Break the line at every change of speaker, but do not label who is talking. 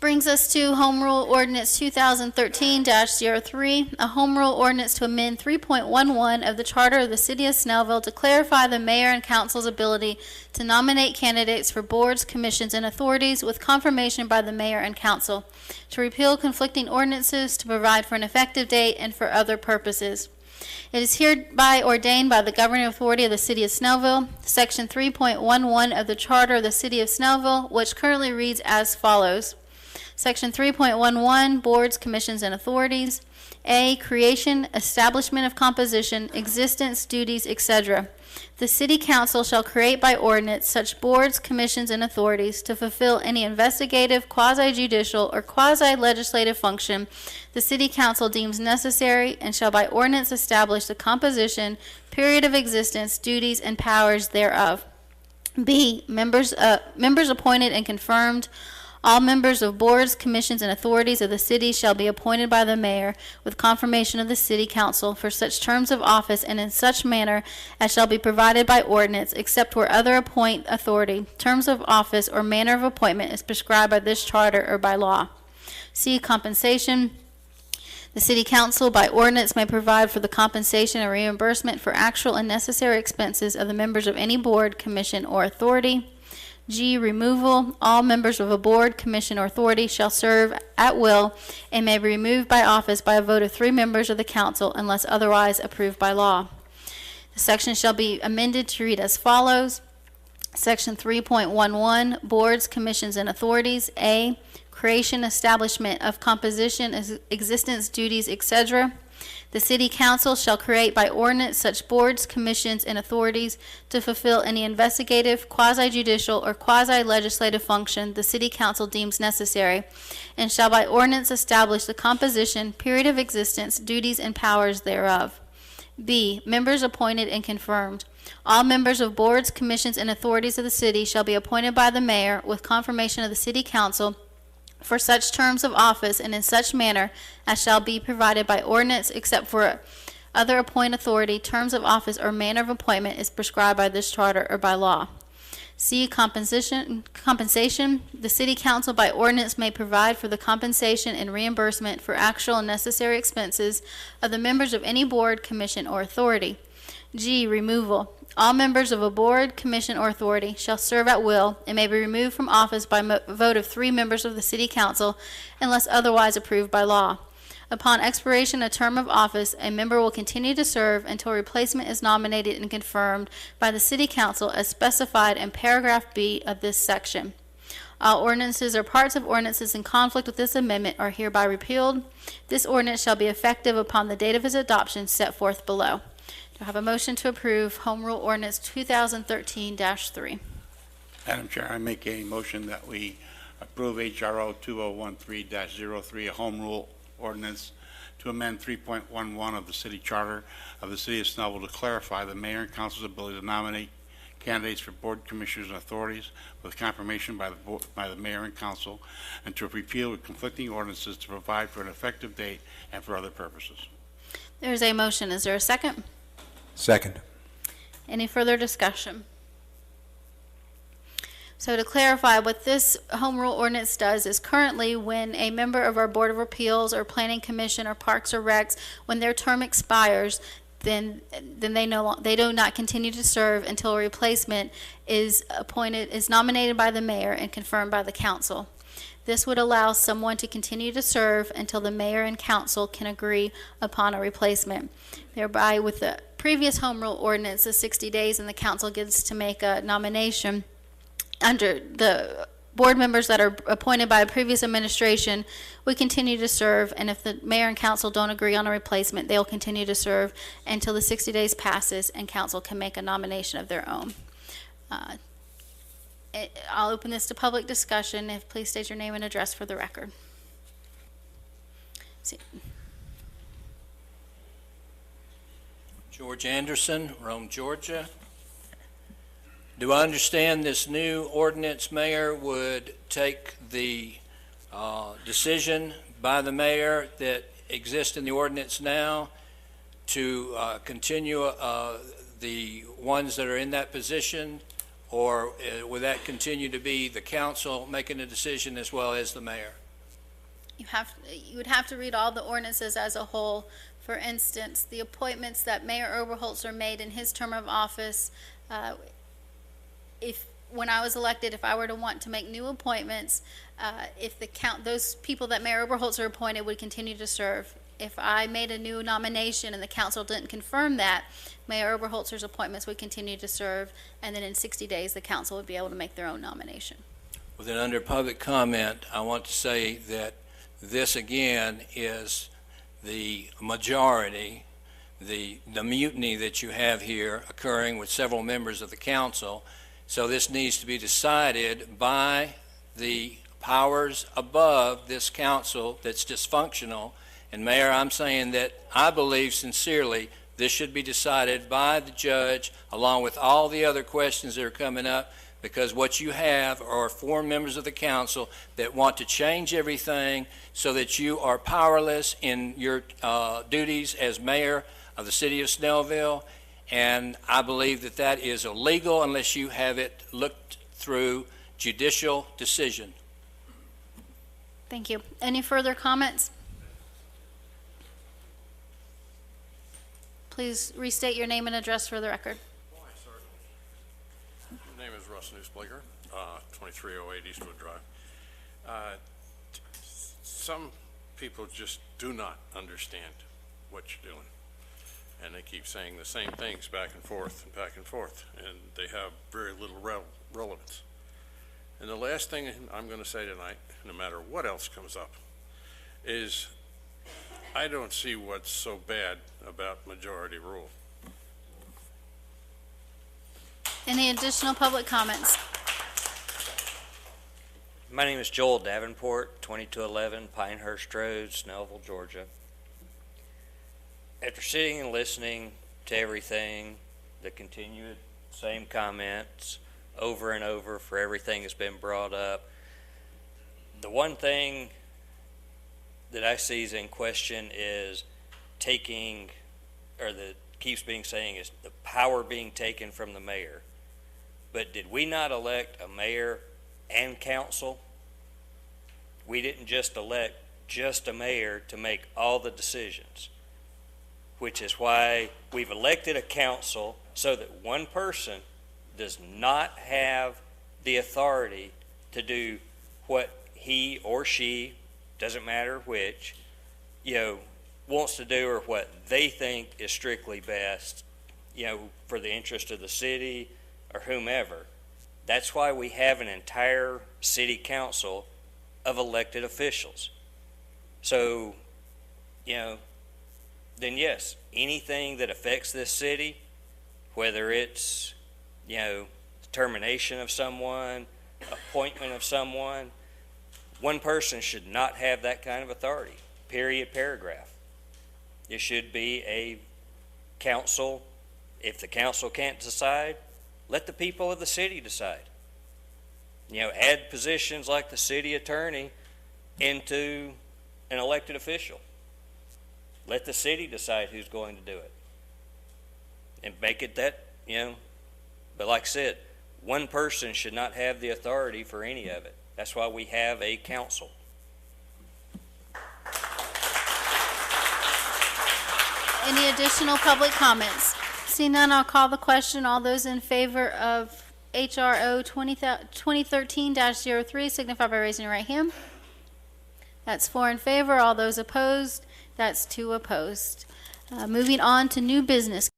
Brings us to Home Rule Ordinance 2013-03, a Home Rule Ordinance to amend 3.11 of the Charter of the City of Snellville to clarify the mayor and council's ability to nominate candidates for boards, commissions, and authorities with confirmation by the mayor and council, to repeal conflicting ordinances, to provide for an effective date, and for other purposes. It is hereby ordained by the governing authority of the City of Snellville, Section 3.11 of the Charter of the City of Snellville, which currently reads as follows. Section 3.11, Boards, Commissions, and Authorities. A, creation, establishment of composition, existence, duties, etc. The City Council shall create by ordinance such boards, commissions, and authorities to fulfill any investigative, quasi-judicial, or quasi-legislative function the City Council deems necessary, and shall by ordinance establish the composition, period of existence, duties, and powers thereof. B, members appointed and confirmed. All members of boards, commissions, and authorities of the city shall be appointed by the mayor with confirmation of the city council for such terms of office and in such manner as shall be provided by ordinance, except where other appoint authority, terms of office, or manner of appointment is prescribed by this charter or by law. C, compensation. The city council by ordinance may provide for the compensation and reimbursement for actual and necessary expenses of the members of any board, commission, or authority. G, removal. All members of a board, commission, or authority shall serve at will and may be removed by office by a vote of 3 members of the council unless otherwise approved by law. The section shall be amended to read as follows. Section 3.11, Boards, Commissions, and Authorities. A, creation, establishment of composition, existence, duties, etc. The City Council shall create by ordinance such boards, commissions, and authorities to fulfill any investigative, quasi-judicial, or quasi-legislative function the City Council deems necessary, and shall by ordinance establish the composition, period of existence, duties, and powers thereof. B, members appointed and confirmed. All members of boards, commissions, and authorities of the city shall be appointed by the mayor with confirmation of the City Council for such terms of office and in such manner as shall be provided by ordinance, except for other appoint authority, terms of office, or manner of appointment is prescribed by this charter or by law. C, compensation. The City Council by ordinance may provide for the compensation and reimbursement for actual and necessary expenses of the members of any board, commission, or authority. G, removal. All members of a board, commission, or authority shall serve at will and may be removed from office by vote of 3 members of the City Council unless otherwise approved by law. Upon expiration of term of office, a member will continue to serve until a replacement is nominated and confirmed by the City Council as specified in paragraph B of this section. All ordinances or parts of ordinances in conflict with this amendment are hereby repealed. This ordinance shall be effective upon the date of its adoption set forth below. Do I have a motion to approve Home Rule Ordinance 2013-3?
Madam Chair, I make a motion that we approve HRO 2013-03, a Home Rule Ordinance to amend 3.11 of the City Charter of the City of Snellville to clarify the mayor and council's ability to nominate candidates for board, commissioners, and authorities with confirmation by the mayor and council, and to repeal conflicting ordinances to provide for an effective date and for other purposes.
There's a motion. Is there a second?
Second.
Any further discussion? So to clarify, what this Home Rule Ordinance does is currently when a member of our Board of Appeals or Planning Commission or Parks or Recs, when their term expires, then they do not continue to serve until a replacement is nominated by the mayor and confirmed by the council. This would allow someone to continue to serve until the mayor and council can agree upon a replacement. Thereby, with the previous Home Rule Ordinance, the 60 days and the council gets to make a nomination under the board members that are appointed by a previous administration, we continue to serve, and if the mayor and council don't agree on a replacement, they'll continue to serve until the 60 days passes and council can make a nomination of their own. I'll open this to public discussion. Please state your name and address for the record.
George Anderson, Rome, Georgia. Do I understand this new ordinance, Mayor, would take the decision by the mayor that exists in the ordinance now to continue the ones that are in that position, or would that continue to be the council making a decision as well as the mayor?
You would have to read all the ordinances as a whole. For instance, the appointments that Mayor Oberholzer made in his term of office, when I was elected, if I were to want to make new appointments, those people that Mayor Oberholzer appointed would continue to serve. If I made a new nomination and the council didn't confirm that, Mayor Oberholzer's appointments would continue to serve, and then in 60 days, the council would be able to make their own nomination.
Well, then under public comment, I want to say that this again is the majority, the mutiny that you have here occurring with several members of the council. So this needs to be decided by the powers above this council that's dysfunctional. And Mayor, I'm saying that I believe sincerely this should be decided by the judge along with all the other questions that are coming up, because what you have are 4 members of the council that want to change everything so that you are powerless in your duties as mayor of the city of Snellville. And I believe that that is illegal unless you have it looked through judicial decision.
Thank you. Any further comments? Please restate your name and address for the record.
Why, certainly. My name is Russ Newsblaker, 2308 Eastwood Drive. Some people just do not understand what you're doing, and they keep saying the same things back and forth, and they have very little relevance. And the last thing I'm going to say tonight, no matter what else comes up, is I don't see what's so bad about majority rule.
Any additional public comments?
My name is Joel Davenport, 2211 Pinehurst Road, Snellville, Georgia. After sitting and listening to everything, the continued same comments over and over for everything that's been brought up, the one thing that I see is in question is taking, or that keeps being saying, is the power being taken from the mayor. But did we not elect a mayor and council? We didn't just elect just a mayor to make all the decisions, which is why we've elected a council so that one person does not have the authority to do what he or she, doesn't matter which, wants to do, or what they think is strictly best, for the interest of the city or whomever. That's why we have an entire city council of elected officials. So, then yes, anything that affects this city, whether it's, termination of someone, appointment of someone, one person should not have that kind of authority, period, paragraph. It should be a council. If the council can't decide, let the people of the city decide. Add positions like the city attorney into an elected official. Let the city decide who's going to do it. And make it that, but like I said, one person should not have the authority for any of it. That's why we have a council.
Any additional public comments? Seeing none, I'll call the question. All those in favor of HRO 2013-03 signify by raising your right hand. That's 4 in favor. All those opposed, that's 2 opposed. Moving on to new business.